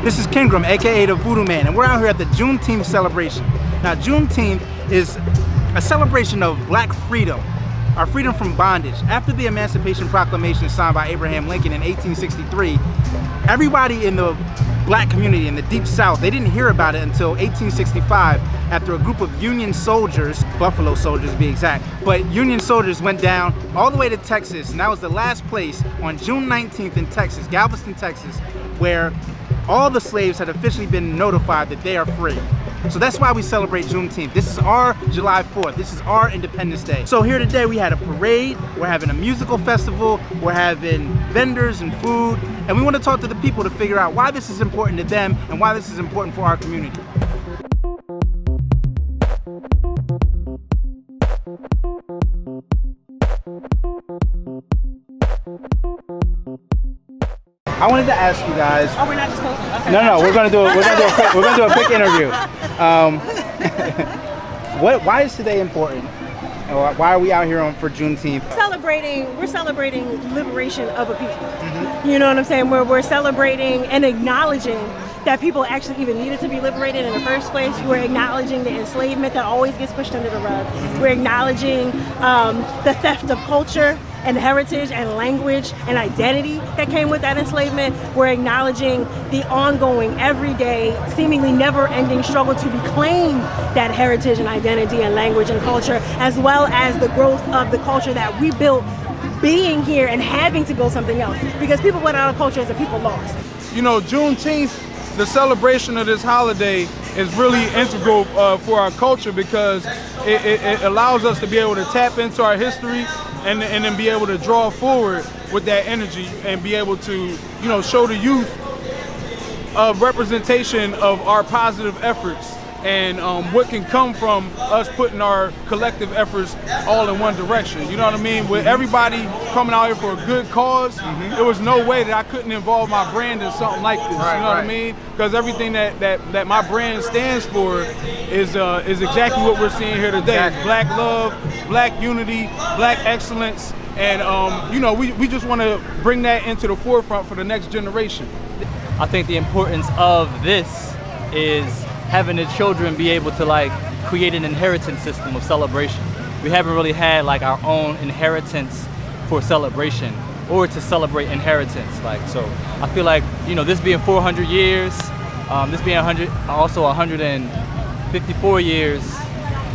This is Kingram, aka the Voodoo Man, and we're out here at the Juneteenth celebration. Now, Juneteenth is a celebration of black freedom, our freedom from bondage. After the Emancipation Proclamation signed by Abraham Lincoln in 1863, everybody in the black community in the Deep South, they didn't hear about it until 1865 after a group of Union soldiers, Buffalo soldiers to be exact, but Union soldiers went down all the way to Texas, and that was the last place on June 19th in Texas, Galveston, Texas, where all the slaves had officially been notified that they are free. So that's why we celebrate Juneteenth. This is our July 4th. This is our Independence Day. So here today we had a parade, we're having a musical festival, we're having vendors and food, and we want to talk to the people to figure out why this is important to them and why this is important for our community. I wanted to ask you guys. Oh, we're not just posting. Okay. No, we're gonna do a quick interview. Why is today important? Why are we out here for Juneteenth? We're celebrating liberation of a people. Mm-hmm. You know what I'm saying? We're celebrating and acknowledging that people actually even needed to be liberated in the first place. We're acknowledging the enslavement that always gets pushed under the rug. We're acknowledging the theft of culture and heritage and language and identity that came with that enslavement. We're acknowledging the ongoing, everyday, seemingly never-ending struggle to reclaim that heritage and identity and language and culture, as well as the growth of the culture that we built being here and having to build something else. Because people without a culture is a people lost. You know, Juneteenth, the celebration of this holiday is really integral for our culture because it allows us to be able to tap into our history and then be able to draw forward with that energy and be able to, you know, show the youth a representation of our positive efforts and what can come from us putting our collective efforts all in one direction. You know what I mean? With everybody coming out here for a good cause, there was no way that I couldn't involve my brand in something like this. You know what I mean? Because everything that my brand stands for is exactly what we're seeing here today. Exactly. Black love, black unity, black excellence, and you know, we just want to bring that into the forefront for the next generation. I think the importance of this is having the children be able to like create an inheritance system of celebration. We haven't really had like our own inheritance for celebration or to celebrate inheritance. Like, so I feel like, you know, this being 400 years, this being 154 years,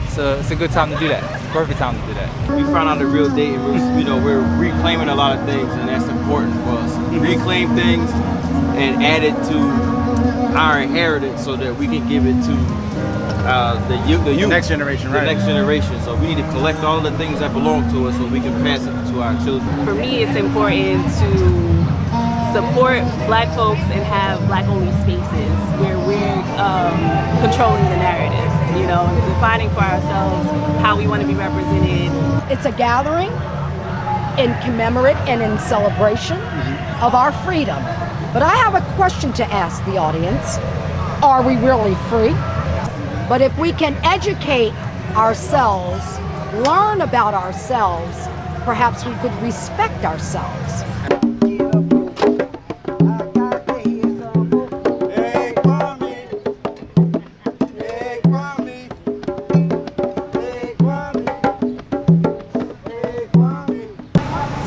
so it's a good time to do that. It's the perfect time to do that. We found out the real date, and we're reclaiming a lot of things, and that's important for us. Reclaim things and add it to our inheritance so that we can give it to the youth. Next generation, right? The next generation. So we need to collect all the things that belong to us so we can pass it to our children. For me, it's important to support black folks and have black-only spaces where we're controlling the narrative, you know, defining for ourselves how we want to be represented. It's a gathering in commemorate and in celebration of our freedom. But I have a question to ask the audience. Are we really free? But if we can educate ourselves, learn about ourselves, perhaps we could respect ourselves.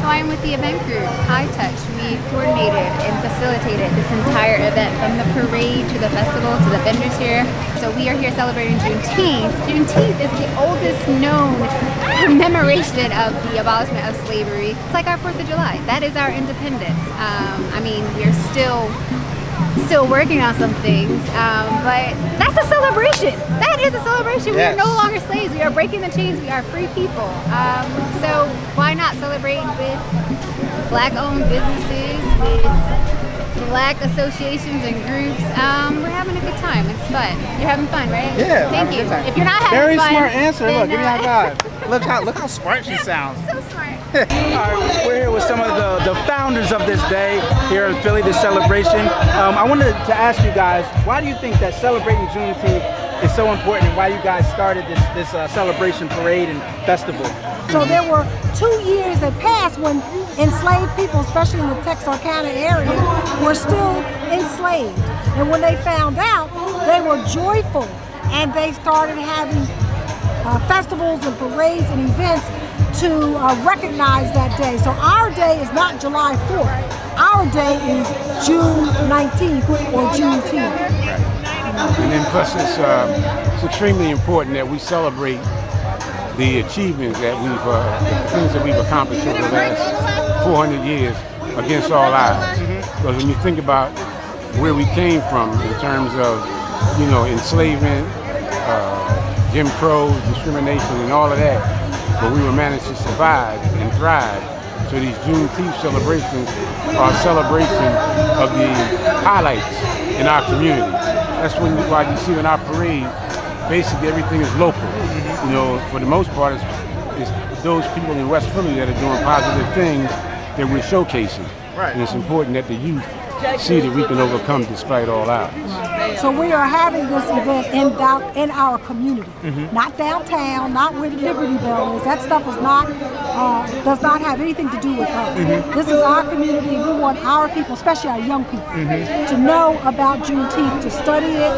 I'm with the event group, High Touch. We coordinated and facilitated this entire event, from the parade to the festival to the vendors here. So we are here celebrating Juneteenth. Juneteenth is the oldest known commemoration of the abolishment of slavery. It's like our 4th of July. That is our independence. I mean, we're still working on some things, but that's a celebration. That is a celebration. Yes. We are no longer slaves. We are breaking the chains. We are free people. So why not celebrate with black-owned businesses, with black associations and groups? We're having a good time. It's fun. You're having fun, right? Yeah. Thank you. If you're not having Very fun, smart answer. then, Look, give me a high five. Look how smart she sounds. So smart. All right, we're here with some of the founders of this day here in Philly, this celebration. I wanted to ask you guys, why do you think that celebrating Juneteenth is so important and why you guys started this celebration, parade, and festival. So there were 2 years that passed when enslaved people, especially in the Texarkana area, were still enslaved. And when they found out, they were joyful, and they started having festivals and parades and events to recognize that day. So our day is not July 4th. Our day is June 19th or Juneteenth. Right. And then plus it's extremely important that we celebrate the achievements that the things that we've accomplished over the last 400 years against all odds. Because when you think about where we came from in terms of, enslavement, Jim Crow, discrimination, and all of that, but we were managed to survive and thrive. So these Juneteenth celebrations are a celebration of the highlights in our community. That's why you see in our parade, basically everything is local. For the most part, it's those people in West Philly that are doing positive things that we're showcasing. Right. And it's important that the youth see that we can overcome despite all odds. So we are having this event in our community, not downtown, not where the Liberty Bell is. That stuff is does not have anything to do with us. This is our community. We want our people, especially our young people, to know about Juneteenth, to study it.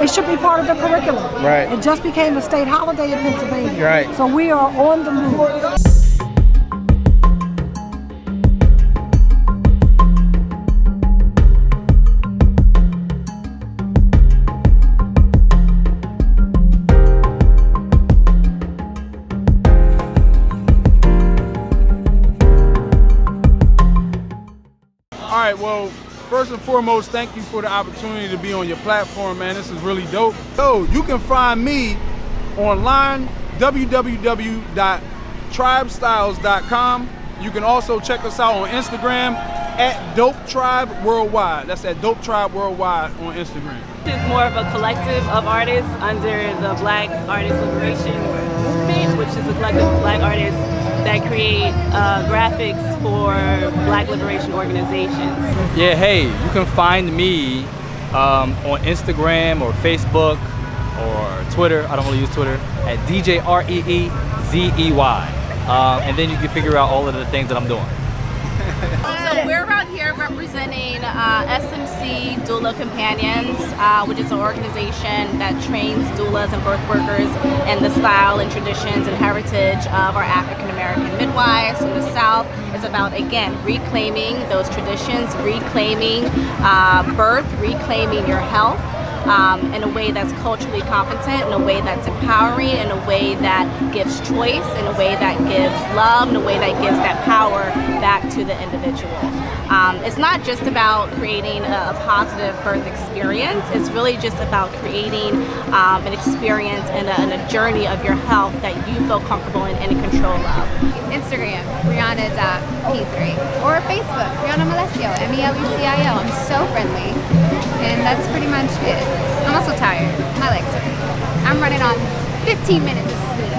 It should be part of the curriculum. Right. It just became a state holiday in Pennsylvania. Right. So we are on the move. All right, well, first and foremost, thank you for the opportunity to be on your platform, man. This is really dope. So you can find me online, www.tribestyles.com. You can also check us out on Instagram at Dope Tribe Worldwide. That's at Dope Tribe Worldwide on Instagram. It's more of a collective of artists under the Black Artist Liberation Movement, which is a collective of Black artists that create graphics for Black liberation organizations. Yeah, hey, you can find me on Instagram or Facebook or Twitter. I don't really use Twitter, at DJREEZEY. And then you can figure out all of the things that I'm doing. So we're out here representing SMC Doula Companions, which is an organization that trains doulas and birth workers in the style and traditions and heritage of our African American midwives from the South. It's about, again, reclaiming those traditions, reclaiming birth, reclaiming your health. In a way that's culturally competent, in a way that's empowering, in a way that gives choice, in a way that gives love, in a way that gives that power back to the individual. It's not just about creating a positive birth experience, it's really just about creating an experience and a journey of your health that you feel comfortable and in control of. Instagram, Brianna.P3, or Facebook, Brianna Melecio, MELECIO. I'm so friendly, and that's pretty much it. I'm also tired. My legs are. I'm running on 15 minutes of sleep.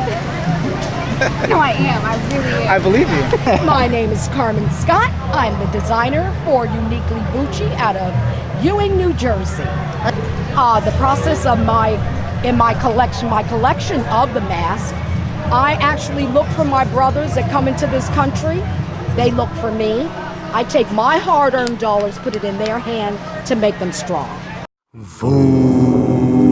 No, I am. I really am. I believe you. My name is Carmen Scott. I'm the designer for Uniquely Bucci out of Ewing, New Jersey. The process of my collection of the masks, I actually look for my brothers that come into this country. They look for me. I take my hard-earned dollars, put it in their hand to make them strong. Voodoo.